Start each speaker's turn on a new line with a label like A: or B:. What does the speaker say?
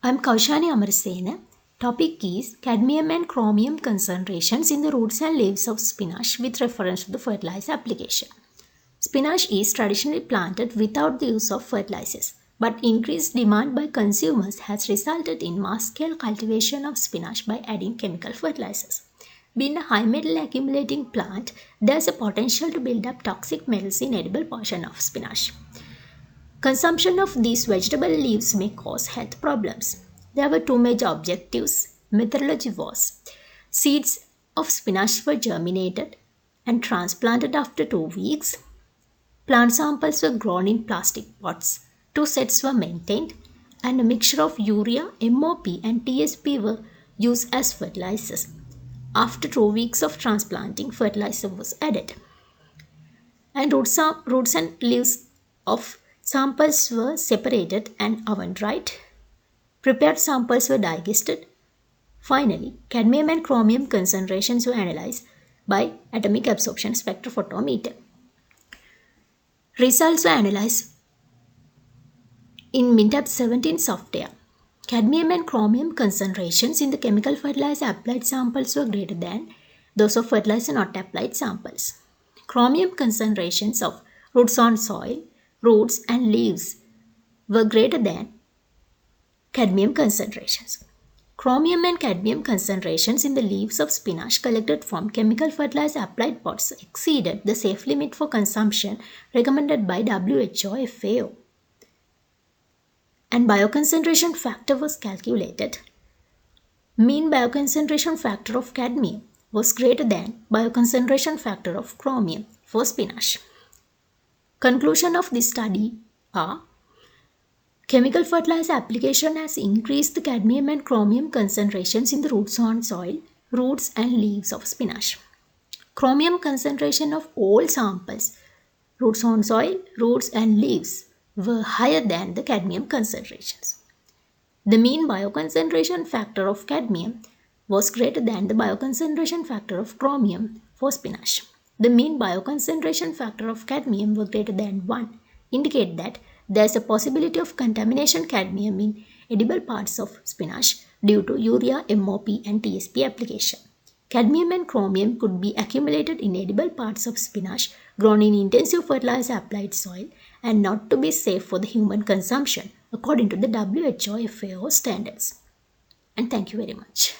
A: I'm Kaushani Amarasena. Topic is cadmium and chromium concentrations in the roots and leaves of spinach with reference to the fertilizer application. Spinach is traditionally planted without the use of fertilizers, but increased demand by consumers has resulted in mass-scale cultivation of spinach by adding chemical fertilizers. Being a high metal accumulating plant, there is a potential to build up toxic metals in edible portion of spinach. Consumption of these vegetable leaves may cause health problems. There were two major objectives. Methodology was: seeds of spinach were germinated and transplanted after 2 weeks. Plant samples were grown in plastic pots. 2 sets were maintained, and a mixture of urea, MOP, and TSP were used as fertilizers. After 2 weeks of transplanting, fertilizer was added. And roots and leaves of samples were separated and oven dried. Prepared samples were digested. Finally, cadmium and chromium concentrations were analyzed by atomic absorption spectrophotometer. Results were analyzed in MinTab 17 software. Cadmium and chromium concentrations in the chemical fertilizer applied samples were greater than those of fertilizer not applied samples. Chromium concentrations of roots on soil, roots and leaves were greater than cadmium concentrations. Chromium and cadmium concentrations in the leaves of spinach collected from chemical fertilizer applied pots exceeded the safe limit for consumption recommended by WHO FAO. And bioconcentration factor was calculated. Mean bioconcentration factor of cadmium was greater than bioconcentration factor of chromium for spinach. Conclusion of this study are: chemical fertilizer application has increased the cadmium and chromium concentrations in the roots on soil, roots and leaves of spinach. Chromium concentration of all samples, roots on soil, roots and leaves, were higher than the cadmium concentrations. The mean bioconcentration factor of cadmium was greater than the bioconcentration factor of chromium for spinach. The mean bioconcentration factor of cadmium was greater than 1, indicate that there is a possibility of contamination cadmium in edible parts of spinach due to urea, MOP and TSP application. Cadmium and chromium could be accumulated in edible parts of spinach grown in intensive fertilizer applied soil and not to be safe for the human consumption according to the WHO FAO standards. And thank you very much.